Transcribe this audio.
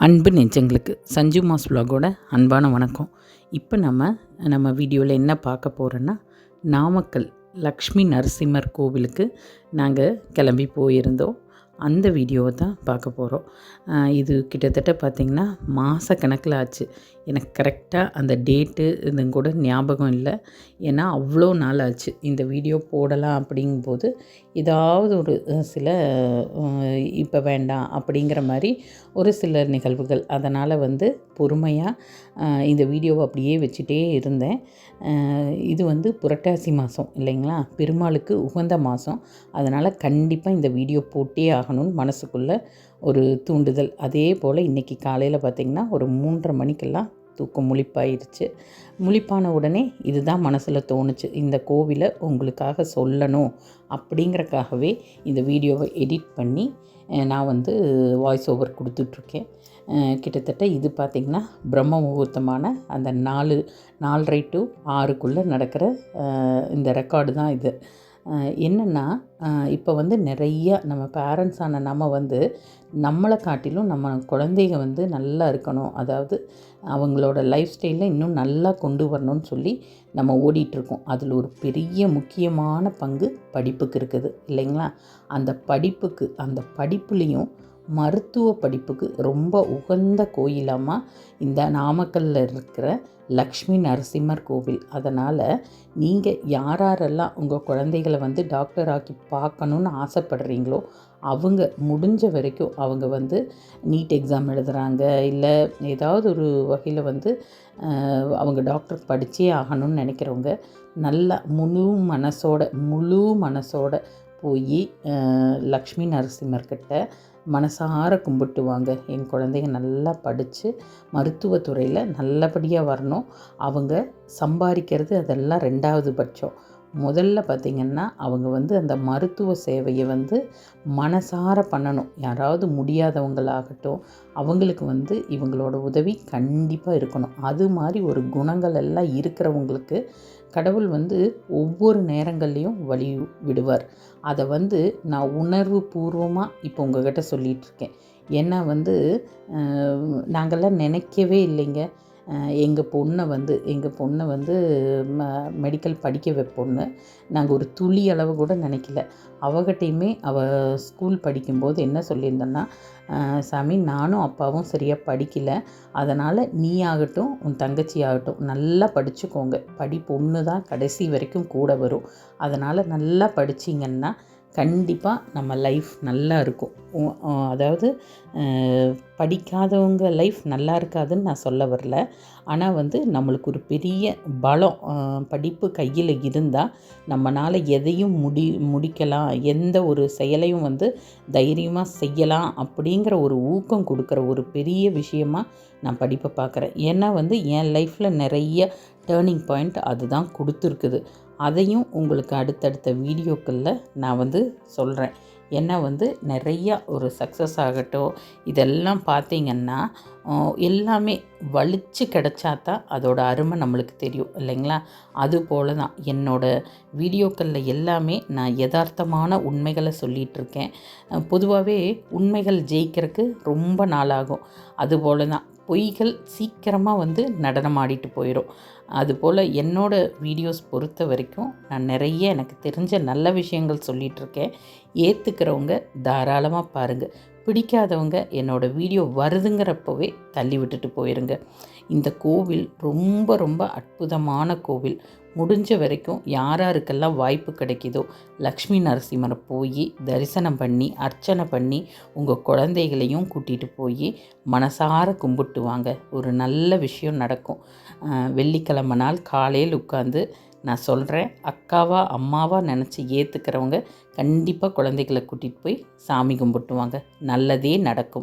அன்பு நெஞ்சங்களுக்கு சஞ்சு மாஸ் vlog-ஓட அன்பான வணக்கம். இப்போ நம்ம வீடியோவில் என்ன பார்க்க போகிறோன்னா, நாமக்கல் லக்ஷ்மி நரசிம்மர் கோவிலுக்கு நாங்கள் கிளம்பி போயிருந்தோம். அந்த வீடியோவை தான் பார்க்க போகிறோம். இது கிட்டத்தட்ட பார்த்திங்கன்னா மாதக்கணக்கில் ஆச்சு. எனக்கு கரெக்டாக அந்த டேட்டு இதுங்க கூட ஞாபகம் இல்லை. ஏன்னா அவ்வளோ நாள் ஆச்சு இந்த வீடியோ போடலாம் அப்படிங்கும்போது ஏதாவது ஒரு சில இப்போ வேண்டாம் அப்படிங்கிற மாதிரி ஒரு சில நிகழ்வுகள். அதனால் பொறுமையாக இந்த வீடியோவை அப்படியே வச்சுட்டே இருந்தேன். இது புரட்டாசி மாதம் இல்லைங்களா, பெருமாளுக்கு உகந்த மாதம். அதனால் கண்டிப்பாக இந்த வீடியோ போட்டே ஆகணும்னு மனசுக்குள்ளே ஒரு தூண்டுதல். அதே போல் இன்றைக்கி காலையில் பார்த்திங்கன்னா ஒரு 3:30 மணிக்கெல்லாம் தூக்கம் முழிப்பாயிருச்சு. முழிப்பான உடனே இதுதான் மனசில் தோணுச்சு, இந்த கோவிலை உங்களுக்காக சொல்லணும் அப்படிங்கிறக்காகவே இந்த வீடியோவை எடிட் பண்ணி நான் வாய்ஸ் ஓவர் கொடுத்துட்ருக்கேன். கிட்டத்தட்ட இது பார்த்திங்கன்னா பிரம்ம முகூர்த்தமான அந்த 4:30 to 6 நடக்கிற இந்த ரெக்கார்டு தான் இது. என்னென்னா இப்போ நிறைய நம்ம பேரண்ட்ஸான நம்மளை காட்டிலும் நம்ம குழந்தைங்க நல்லா இருக்கணும், அதாவது அவங்களோட லைஃப் ஸ்டைலில் இன்னும் நல்லா கொண்டு வரணும்னு சொல்லி நம்ம ஓடிட்டுருக்கோம். அதில் ஒரு பெரிய முக்கியமான பங்கு படிப்புக்கு இருக்குது இல்லைங்களா. அந்த படிப்புலேயும் மருத்துவ படிப்புக்கு ரொம்ப உகந்த கோயிலாமா இந்த நாமக்கல்லில் இருக்கிற லக்ஷ்மி நரசிம்மர் கோவில். அதனால் நீங்கள் யாரெல்லாம் உங்கள் குழந்தைகளை டாக்டர் ஆக்கி பார்க்கணுன்னு ஆசைப்படுறீங்களோ அவங்க முடிஞ்ச வரைக்கும் அவங்க நீட் எக்ஸாம் எழுதுகிறாங்க, இல்லை ஏதாவது ஒரு வகையில் அவங்க டாக்டர் படித்தே ஆகணும்னு நினைக்கிறவங்க நல்லா முழு மனசோட போய் லக்ஷ்மி நரசிம்மர்கிட்ட மனசார கும்பிட்டு வாங்க. என் குழந்தைங்க நல்லா படித்து மருத்துவத்துறையில் நல்லபடியாக வரணும். அவங்க சம்பாதிக்கிறது அதெல்லாம் 2வது பட்சம். முதல்ல பார்த்திங்கன்னா அவங்க அந்த மருத்துவ சேவையை மனசார பண்ணணும். யாராவது முடியாதவங்களாகட்டும் அவங்களுக்கு இவங்களோட உதவி கண்டிப்பாக இருக்கணும். அது மாதிரி ஒரு குணங்கள் எல்லாம் இருக்கிறவங்களுக்கு கடவுள் ஒவ்வொரு நேரங்கள்லேயும் வழி விடுவார். அதை நான் உணர்வு பூர்வமாக இப்போ உங்கள்கிட்ட சொல்லிகிட்ருக்கேன். ஏன்னா நாங்கள்லாம் நினைக்கவே இல்லைங்க, எங்கள் பொண்ணை மெடிக்கல் படிக்க வைப்போன்னு நாங்கள் ஒரு துளி அளவு கூட நினைக்கல. அவகிட்டையுமே அவள் ஸ்கூல் படிக்கும்போது என்ன சொல்லியிருந்தேன்னா, சாமி நானும் அப்பாவும் சரியாக படிக்கலை, அதனால் நீ ஆகட்டும் உன் தங்கச்சி ஆகட்டும் நல்லா படிச்சுக்கோங்க, படிப்பு ஒன்று தான் கடைசி வரைக்கும் கூட வரும், அதனால் நல்லா படிச்சிங்கன்னா கண்டிப்பாக நம்ம லைஃப் நல்லா இருக்கும். அதாவது படிக்காதவங்க லைஃப் நல்லா இருக்காதுன்னு நான் சொல்ல வரல. ஆனால் நம்மளுக்கு ஒரு பெரிய பலம், படிப்பு கையில் இருந்தால் நம்மளால் எதையும் முடிக்கலாம், எந்த ஒரு செயலையும் தைரியமாக செய்யலாம் அப்படிங்கிற ஒரு ஊக்கம் கொடுக்குற ஒரு பெரிய விஷயமாக நான் படிப்பை பார்க்குறேன். ஏன்னா என் லைஃப்பில் நிறைய டேர்னிங் பாயிண்ட் அதுதான் கொடுத்துருக்குது. அதையும் உங்களுக்கு அடுத்தடுத்த வீடியோக்களில் நான் சொல்கிறேன். ஏன்னா நிறையா ஒரு சக்ஸஸ் ஆகட்டும் இதெல்லாம் பார்த்திங்கன்னா எல்லாமே வலிச்சு கிடச்சாதான் அதோட அருமை நம்மளுக்கு தெரியும் இல்லைங்களா. அதுபோல் தான் என்னோடய வீடியோக்களில் எல்லாமே நான் யதார்த்தமான உண்மைகளை சொல்லிகிட்ருக்கேன். பொதுவாகவே உண்மைகள் ஜெயிக்கிறதுக்கு ரொம்ப நாளாகும். அதுபோல் தான் பொய்கள் சீக்கிரமாக நடனமாடிட்டு போயிடும். அதுபோல் என்னோடய வீடியோஸ் பொறுத்த வரைக்கும் நான் நிறைய எனக்கு தெரிஞ்ச நல்ல விஷயங்கள் சொல்லிகிட்ருக்கேன். ஏற்றுக்கிறவங்க தாராளமாக பாருங்கள், பிடிக்காதவங்க என்னோடய வீடியோ வருதுங்கிறப்பவே தள்ளி விட்டுட்டு போயிருங்க. இந்த கோவில் ரொம்ப ரொம்ப அற்புதமான கோவில். முடிஞ்ச வரைக்கும் யாருக்கெல்லாம் வாய்ப்பு கிடைக்குதோ லக்ஷ்மி நரசிம்மரை போய் தரிசனம் பண்ணி அர்ச்சனை பண்ணி உங்கள் குழந்தைகளையும் கூட்டிகிட்டு போய் மனசார கும்பிட்டு வாங்க, ஒரு நல்ல விஷயம் நடக்கும். வெள்ளிக்கிழமை நாள் காலையில் உட்காந்து நான் சொல்கிறேன், அக்காவா அம்மாவா நினச்சி ஏற்றுக்கிறவங்க கண்டிப்பாக குழந்தைகளை கூட்டிகிட்டு போய் சாமி கும்பிட்டுவாங்க, நல்லதே நடக்கும்.